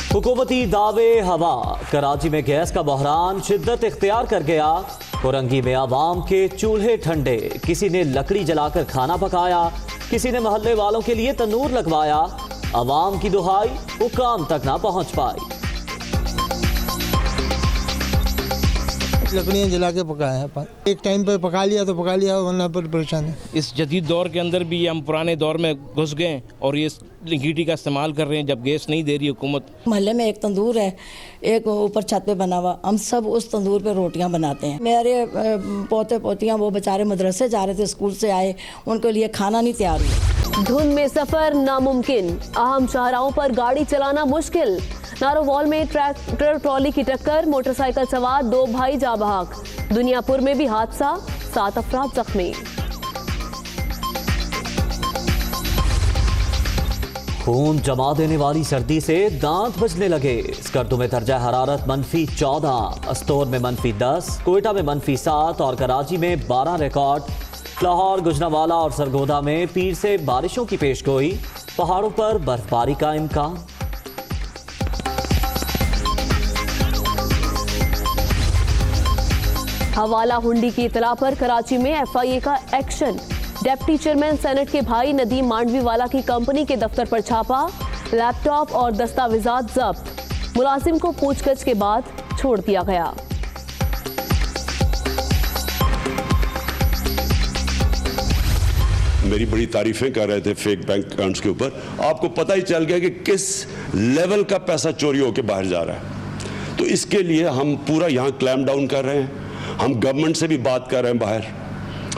हुकूमती दावे हवा। कराची में गैस का बहरान शिद्दत इख्तियार कर गया। कोरंगी में आवाम के चूल्हे ठंडे। किसी ने लकड़ी जलाकर खाना पकाया, किसी ने मोहल्ले वालों के लिए तंदूर लगवाया। आवाम की दुहाई हुक्काम तक ना पहुंच पाई। लकड़ियाँ जला के पकाया है, एक टाइम पे पका लिया तो पका लिया, वरना पर परेशान है। इस जदीद दौर के अंदर भी हम पुराने दौर में घुस गए और ये हीटी का इस्तेमाल कर रहे हैं जब गैस नहीं दे रही हुकूमत। मोहल्ले में एक तंदूर है, एक ऊपर छत पे बना हुआ, हम सब उस तंदूर पे रोटियां बनाते हैं। मेरे पोते पोतियां वो बेचारे मदरसे जा रहे थे, स्कूल से आए, उनके लिए खाना नहीं तैयार हुआ। धुंध में सफर नामुमकिन, अहम शाहराहों पर गाड़ी चलाना मुश्किल। नारोवाल में ट्रैक्टर ट्रॉली की टक्कर, मोटरसाइकिल सवार 2 भाई जाँ बहक। दुनियापुर में भी हादसा, 7 अफराद जख्मी। खून जमा देने वाली सर्दी से दांत बजने लगे। स्कर्दू में दर्जा हरारत -14, अस्तोर में -10, कोयटा में -7 और कराची में 12 रिकॉर्ड। लाहौर, गुजरांवाला और सरगोदा में पीर से बारिशों की पेशगोई। पहाड़ों पर बर्फबारी का इम्कान। हवाला हुंडी की इतला पर कराची में FIA का एक्शन। डेप्टी चेयरमैन सेनेट के भाई नदीम मांडवीवाला की कंपनी के दफ्तर पर छापा, लैपटॉप और दस्तावेजात जब्त। मुलाजिम को पूछताछ के बाद छोड़ दिया गया। मेरी बड़ी तारीफें कर रहे थे फेक बैंक अकाउंट्स के ऊपर। आपको पता ही चल गया कि किस लेवल का पैसा चोरी होकर बाहर जा रहा है। तो इसके लिए हम पूरा यहाँ क्लैम डाउन कर रहे हैं। हम गवर्नमेंट से भी बात कर रहे हैं बाहर।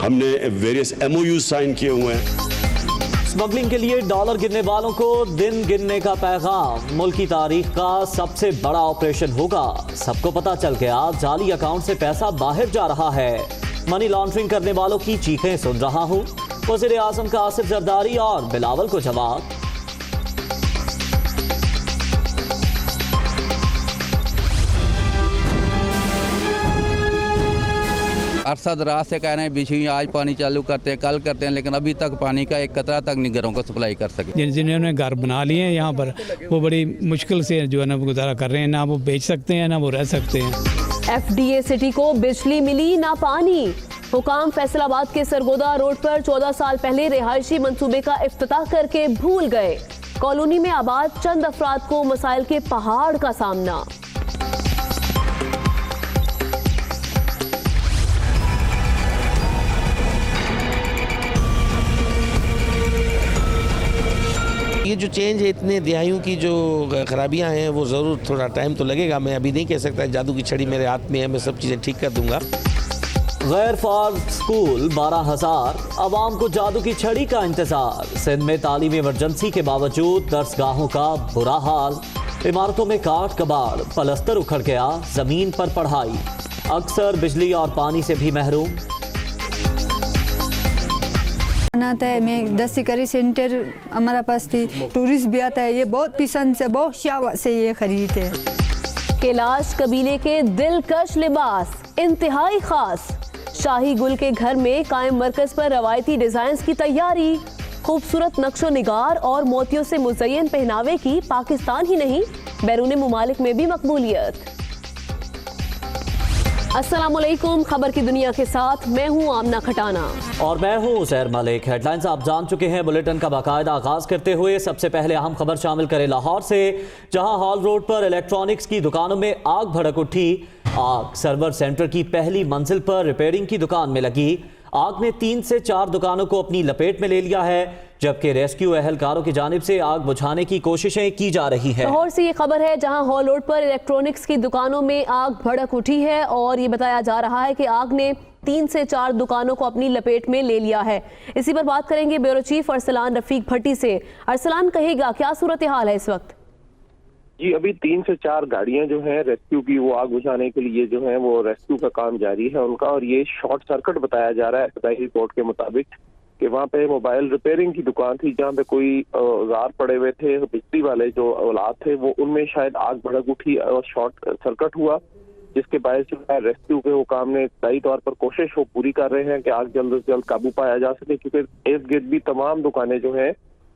हमने वेरियस MOUs साइन किए हुए हैं। स्मगलिंग के लिए डॉलर गिनने वालों को दिन गिनने का पैगाम। मुल्क की तारीख का सबसे बड़ा ऑपरेशन होगा। सबको पता चल गया जाली अकाउंट से पैसा बाहर जा रहा है। मनी लॉन्ड्रिंग करने वालों की चीखें सुन रहा हूँ। वज़ीर आज़म का आसिफ जरदारी और बिलावल को जवाब। अरसा दराज से कह रहे हैं बीच में आज पानी चालू करते हैं, कल करते हैं, लेकिन अभी तक पानी का एक कतरा तक नहीं घरों को सप्लाई कर सके। जिन्होंने घर बना लिए हैं यहाँ पर, वो बड़ी मुश्किल से जो है ना गुजारा कर रहे हैं। ना वो बेच सकते हैं, ना वो रह सकते हैं। FDA सिटी को बिजली मिली ना पानी। हुकाम फैसलाबाद के सरगोदा रोड पर 14 साल पहले रिहायशी मंसूबे का इफ्तिताह करके भूल गए। कॉलोनी में आबाद चंद अफराद को मसाइल के पहाड़ का सामना। ये जो चेंज है, इतने दिहाइयों की जो खराबियां हैं, वो ज़रूर थोड़ा टाइम तो लगेगा। मैं अभी नहीं कह सकता जादू की छड़ी मेरे हाथ में है, मैं सब चीज़ें ठीक कर दूंगा। गैर फाल स्कूल 12,000, आवाम को जादू की छड़ी का इंतजार। सिंध में तालीमी इमरजेंसी के बावजूद दर्सगाहों का बुरा हाल। इमारतों में काट कबाड़, पलस्तर उखड़ गया, जमीन पर पढ़ाई। अक्सर बिजली और पानी से भी महरूम। बनाता है मैं 10 करी सेंटर हमारा पास थी, टूरिस्ट भी आता है। ये बहुत पसंद से, बहुत शावा से ये खरीदते हैं। कैलाश कबीले के दिलकश लिबास इंतहाई खास। शाही गुल के घर में कायम मरकज पर रवायती डिजाइन की तैयारी। खूबसूरत नक्शो निगार और मोतियों से मुज़य्यन पहनावे की पाकिस्तान ही नहीं बैरून मुमालिक में भी मकबूलियत। अस्सलामुअलैकुम, खबर की दुनिया के साथ मैं हूं आमना खटाना और मैं हूं उज़ैर मलिक। हेडलाइंस आप जान चुके हैं। बुलेटिन का बाकायदा आगाज करते हुए सबसे पहले अहम खबर शामिल करें लाहौर से, जहां हॉल रोड पर इलेक्ट्रॉनिक्स की दुकानों में आग भड़क उठी। आग सर्वर सेंटर की पहली मंजिल पर रिपेयरिंग की दुकान में लगी। आग ने 3 से 4 दुकानों को अपनी लपेट में ले लिया है, जबकि रेस्क्यू एहलकारों की जानिब से आग बुझाने की कोशिशें की जा रही है। लाहौर से ये खबर है, जहां हॉल रोड पर इलेक्ट्रॉनिक्स की दुकानों में आग भड़क उठी है और ये बताया जा रहा है कि आग ने 3 से 4 दुकानों को अपनी लपेट में ले लिया है। इसी पर बात करेंगे ब्यूरो चीफ अरसलान रफीक भट्टी से। अरसलान, कहेगा क्या सूरत हाल है इस वक्त? जी, अभी 3 से 4 गाड़ियां जो हैं रेस्क्यू की, वो आग बुझाने के लिए जो है वो रेस्क्यू का काम जारी है उनका। और ये शॉर्ट सर्किट बताया जा रहा है इब्तदाई रिपोर्ट के मुताबिक कि वहाँ पे मोबाइल रिपेयरिंग की दुकान थी, जहाँ पे कोई औजार पड़े हुए थे, बिजली वाले जो औलाद थे, वो उनमें शायद आग भड़क उठी और शॉर्ट सर्किट हुआ, जिसके बायस जो है रेस्क्यू के हुकाम ने इब्तदाई तौर पर कोशिश वो पूरी कर रहे हैं कि आग जल्द से जल्द काबू पाया जा सके, क्योंकि इर्द गिर्द भी तमाम दुकानें जो हैं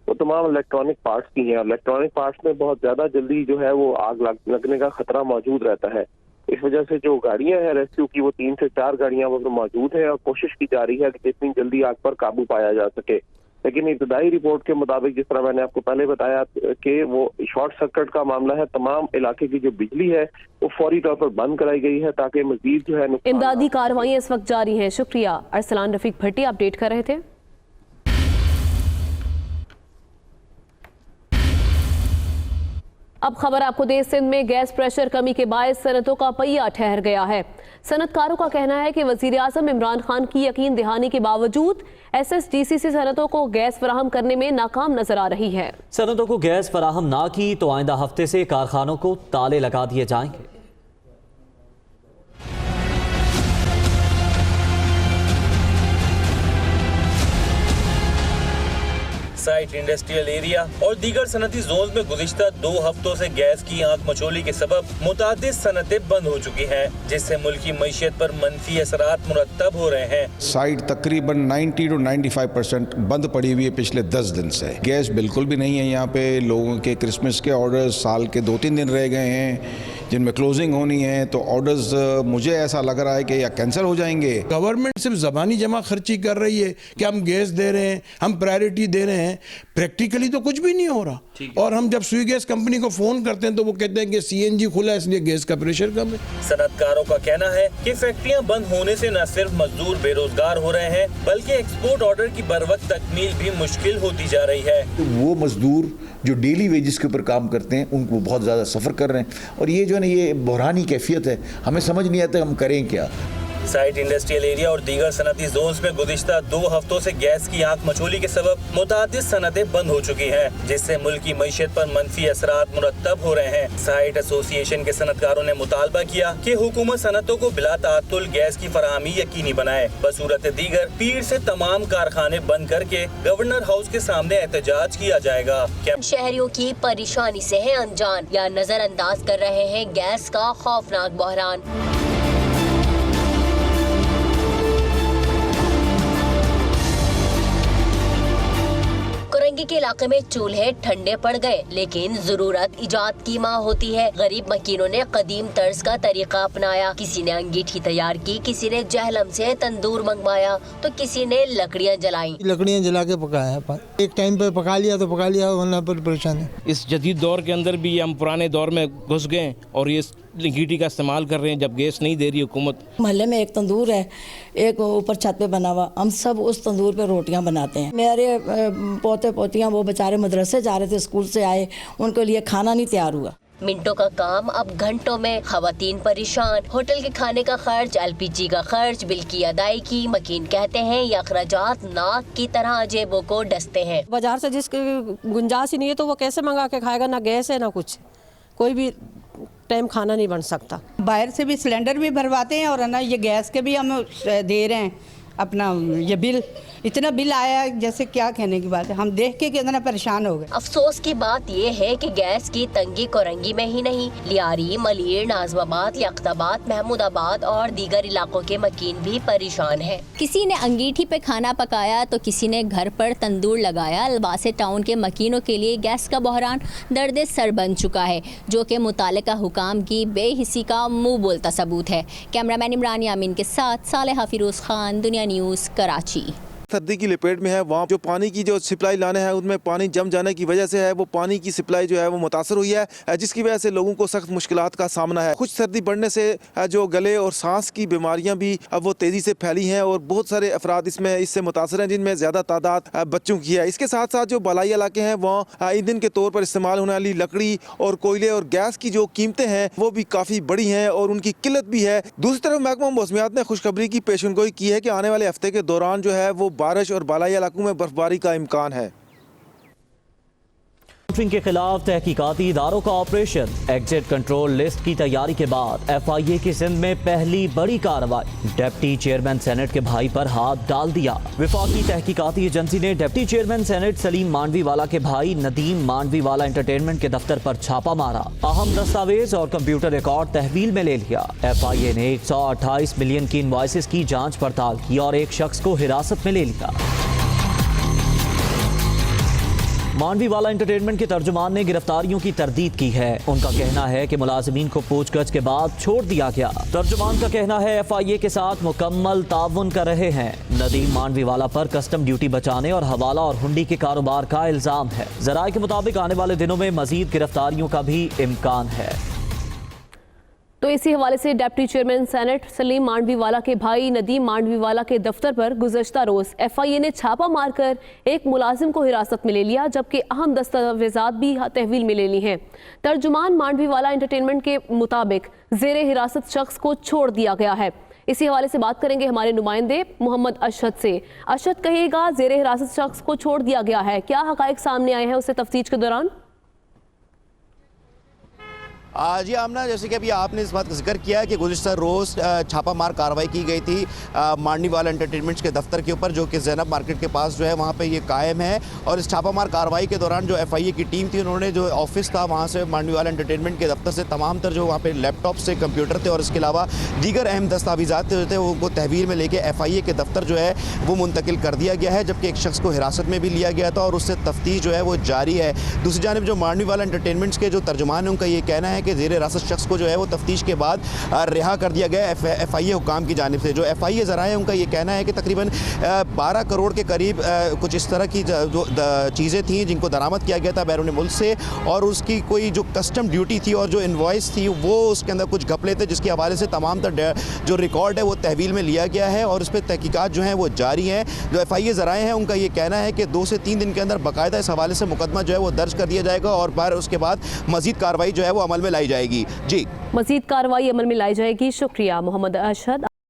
वो तमाम इलेक्ट्रॉनिक पार्ट्स की हैं। इलेक्ट्रॉनिक पार्ट्स में बहुत ज्यादा जल्दी जो है वो आग लगने का खतरा मौजूद रहता है। इस वजह से जो गाड़ियां हैं रेस्क्यू की, वो 3 से 4 गाड़ियां वो मौजूद हैं और कोशिश की जा रही है कि कितनी जल्दी आग पर काबू पाया जा सके। लेकिन इब्तदाई रिपोर्ट के मुताबिक, जिस तरह मैंने आपको पहले बताया कि वो शॉर्ट सर्किट का मामला है, तमाम इलाके की जो बिजली है वो फौरी तौर पर बंद कराई गई है ताकि मजीद जो है इमदादी कार्रवाइयां इस वक्त जारी हैं। शुक्रिया अरसलान रफीक भट्टी अपडेट कर रहे थे। अब खबर आपको दें, सिंध में गैस प्रेशर कमी के बायस सनतों का पहिया ठहर गया है। सनतकारों का कहना है कि वजीर आजम इमरान खान की यकीन दहानी के बावजूद SSDCC सनतों को गैस फराहम करने में नाकाम नजर आ रही है। सनतों को गैस फराहम ना की तो आइंदा हफ्ते से कारखानों को ताले लगा दिए जाएंगे। साइट इंडस्ट्रियल एरिया और दीगर सनती जोन में गुज़िश्ता 2 हफ्तों से गैस की आंख मचोली के सबब मुतादिद सनतें बंद हो चुकी हैं, जिससे मुल्की मईशत पर मनफी असरात मुरतब हो रहे हैं। साइट तकरीबन 90 to 95% बंद पड़ी हुई है पिछले 10 दिन से। गैस बिल्कुल भी नहीं है यहाँ पे। लोगों के क्रिसमस के ऑर्डर्स साल के 2-3 दिन रह गए हैं जिनमें क्लोजिंग होनी है, तो ऑर्डर्स मुझे ऐसा लग रहा है कि या कैंसिल हो जाएंगे। गवर्नमेंट सिर्फ ज़बानी जमा खर्ची कर रही है कि हम गैस दे रहे हैं, हम प्रायोरिटी दे रहे हैं, प्रैक्टिकली तो कुछ भी नहीं हो रहा। और हम जब सुई गैस कंपनी को फोन करते हैं तो वो कहते हैं कि CNG खुला है इसलिए गैस का प्रेशर कम है। सनतकारों का कहना है कि फैक्ट्रियां बंद होने से न सिर्फ मजदूर बेरोजगार हो रहे हैं, बल्कि एक्सपोर्ट ऑर्डर की बरवक्त तकमील भी मुश्किल होती जा रही है। वो मजदूर जो डेली वेजेस के ऊपर काम करते हैं उनको बहुत ज़्यादा सफ़र कर रहे हैं, और ये जो है ना, ये बहरानी कैफियत है। हमें समझ नहीं आता हम करें क्या। साइट इंडस्ट्रियल एरिया और दीगर सनती जोन्स में गुज़िश्ता 2 हफ्तों से गैस की आंख मचोली के सबब मुतादिद सनतें बंद हो चुकी हैं, जिससे मुल्की मईशत पर मनफी असरात मुरतब हो रहे हैं। साइट एसोसिएशन के सनतकारों ने मुतालबा किया कि हुकूमत सनतों को बिला ताअत्तुल गैस की फराहमी यकीनी बनाए। बसूरत दीगर पीर से तमाम कारखाने बंद करके गवर्नर हाउस के सामने एहतजाज किया जाएगा। शहरियों की परेशानी से है अनजान या नजरअंदाज कर रहे हैं गैस का खौफनाक बहरान। कोरंगी के इलाके में चूल्हे ठंडे पड़ गए, लेकिन जरूरत इजाद की माँ होती है। गरीब मकीनों ने कदीम तर्ज का तरीका अपनाया। किसी ने अंगीठी तैयार की, किसी ने जहलम से तंदूर मंगवाया, तो किसी ने लकड़ियाँ जलाई। लकड़ियाँ जला के पकाया, एक टाइम पे पका लिया तो पका लिया, वरना पर परेशान है। इस जदीद दौर के अंदर भी हम पुराने दौर में घुस गए और ये अंगीठी का इस्तेमाल कर रहे हैं जब गैस नहीं दे रही हुकूमत। मोहल्ले में एक तंदूर है, एक ऊपर छत पे बना हुआ, हम सब उस तंदूर पे रोटियां बनाते हैं। मेरे पोते पोतियां वो बेचारे मदरसे जा रहे थे, स्कूल से आए, उनके लिए खाना नहीं तैयार हुआ। मिनटों का काम अब घंटों में, खवातीन परेशान। होटल के खाने का खर्च, LPG का खर्च, बिल की अदायगी। मकीन कहते हैं ये अखराजात नाक की तरह जेबों को डसते हैं। बाजार से जिसकी गुंजाइश ही नहीं है तो वो कैसे मंगा के खाएगा? ना गैस है ना कुछ, कोई भी टाइम खाना नहीं बन सकता। बाहर से भी सिलेंडर भी भरवाते हैं और ना ये गैस के भी हम दे रहे हैं। अपना ये बिल, इतना बिल आया है जैसे क्या कहने की बात है। हम देख के कितना परेशान हो गए। अफसोस की बात ये है कि गैस की तंगी कोरंगी में ही नहीं, लियारी, मलीर, नाजमाबाद, लियाकताबाद, महमूदाबाद और दीगर इलाकों के मकीन भी परेशान हैं। किसी ने अंगीठी पे खाना पकाया तो किसी ने घर पर तंदूर लगाया। अलबासे टाउन के मकीनों के लिए गैस का बहरान दर्द सर बन चुका है, जो कि मुतालिका हुकाम की बेहिसी का मुंह बोलता सबूत है। कैमरामैन इमरान यामीन के साथ सालेहा फिरोज खान, दुनिया न्यूज़, कराची। सर्दी की लपेट में है, वहाँ जो पानी की जो सप्लाई लाने हैं उनमें पानी जम जाने की वजह से है वो पानी की सप्लाई जो है वो मुतासर हुई है, जिसकी वजह से लोगों को सख्त मुश्किलात का सामना है। कुछ सर्दी बढ़ने से जो गले और सांस की बीमारियां भी अब वो तेज़ी से फैली हैं और बहुत सारे अफराद इससे मुतासर हैं, जिनमें ज़्यादा तादाद बच्चों की है। इसके साथ साथ जो बालाई इलाके हैं वहाँ ईंधन के तौर पर इस्तेमाल होने वाली लकड़ी और कोयले और गैस की जो कीमतें हैं वो भी काफ़ी बड़ी हैं और उनकी किल्लत भी है। दूसरी तरफ महकमा मौसमियात ने खुशखबरी की पेशेनगोई की है कि आने वाले हफ्ते के दौरान जो है वो बारिश और बालाई इलाकों में बर्फबारी का इम्कान है। के खिलाफ तहकीकाती इदारों का ऑपरेशन। एग्जिट कंट्रोल लिस्ट की तैयारी के बाद FIA की सिंध में पहली बड़ी कार्रवाई। डिप्टी चेयरमैन सेनेट के भाई पर हाथ डाल दिया। विफाकी तहकीकाती एजेंसी ने deputy chairman senate Salim Mandviwala के भाई नदीम मांडवीवाला एंटरटेनमेंट के दफ्तर पर छापा मारा। अहम दस्तावेज और कंप्यूटर रिकॉर्ड तहवील में ले लिया। FIA ने 128 मिलियन की इनवॉइसेस की जांच पड़ताल की और एक शख्स को हिरासत में ले लिया। मांडवीवाला एंटरटेनमेंट के तर्जुमान ने गिरफ्तारियों की तरदीद की है। उनका कहना है कि मुलाजिमीन को पूछगछ के बाद छोड़ दिया गया। तर्जुमान का कहना है FIA के साथ मुकम्मल ताउन कर रहे हैं। नदीम मांडवीवाला पर कस्टम ड्यूटी बचाने और हवाला और हुंडी के कारोबार का इल्जाम है। जराये के मुताबिक आने वाले दिनों में मजीद गिरफ्तारियों का भी इम्कान है। तो इसी हवाले से deputy chairman senate Salim Mandviwala के भाई नदीम मांडवीवाला के दफ्तर पर गुज़श्ता रोज FIA ने छापा मारकर एक मुलाजिम को हिरासत में ले लिया, जबकि अहम दस्तावेजात भी तहवील में ले ली हैं। तर्जुमान मांडवीवाला एंटरटेनमेंट के मुताबिक जेर हिरासत शख्स को छोड़ दिया गया है। इसी हवाले से बात करेंगे हमारे नुमाइंदे मोहम्मद अशहद से। अशहद, कहिएगा, जेर हिरासत शख्स को छोड़ दिया गया है, क्या हकायक सामने आए हैं उससे तफ्तीश के दौरान? जी आमना, जैसे कि अभी आपने इस बात का जिक्र किया है कि गुज़िश्ता रोज़ छापामार कार्रवाई की गई थी मांडवीवाला एंटरटेनमेंट्स के दफ्तर के ऊपर, जो कि ज़ैनब मार्केट के पास जो है वहाँ पे ये कायम है। और इस छापामार कार्रवाई के दौरान जो FIA की टीम थी, उन्होंने जो ऑफिस था वहाँ से मांडवीवाला एंटरटेनमेंट के दफ्तर से तमाम तर जो वहाँ पे लैपटॉप से कंप्यूटर थे और इसके अलावा दीगर अहम दस्तावेजात थे वो तहवील में लेके FIA के दफ्तर जो है वो मुंतकिल कर दिया गया है, जबकि एक शख्स को हिरासत में भी लिया गया था और उससे तफ्तीश जो है वो जारी है। दूसरी जानिब जो मांडवीवाला एंटरटेनमेंट्स के जो तर्जुमान हैं, उनका ये कहना है कि ज़ेर हिरासत शख्स को जो है वो तफ्तीश के बाद रिहा कर दिया गया FIA हुकाम की जानिब से। जो FIA ज़राए हैं, उनका ये कहना है कि तकरीबन 12 करोड़ के करीब कुछ इस तरह की जो चीज़ें थी जिनको दरामद किया गया था बैरून मुल्क से, और उसकी कोई जो कस्टम ड्यूटी थी और जो इनवॉइस थी वो उसके अंदर कुछ घपले थे, जिसके हवाले से तमाम तर जो रिकॉर्ड है वो तहवील में लिया गया है और उस पर तहकीकात जो हैं वो जारी हैं। जो FIA ज़राए हैं, उनका ये कहना है कि 2 से 3 दिन के अंदर बाकायदा इस हवाले से मुकदमा जो है वो दर्ज कर दिया जाएगा और फिर उसके बाद मज़ीद कार्रवाई जो है वो अमल में लाई जाएगी। जी, मज़ीद कार्रवाई अमल में लाई जाएगी। शुक्रिया मोहम्मद अशहद।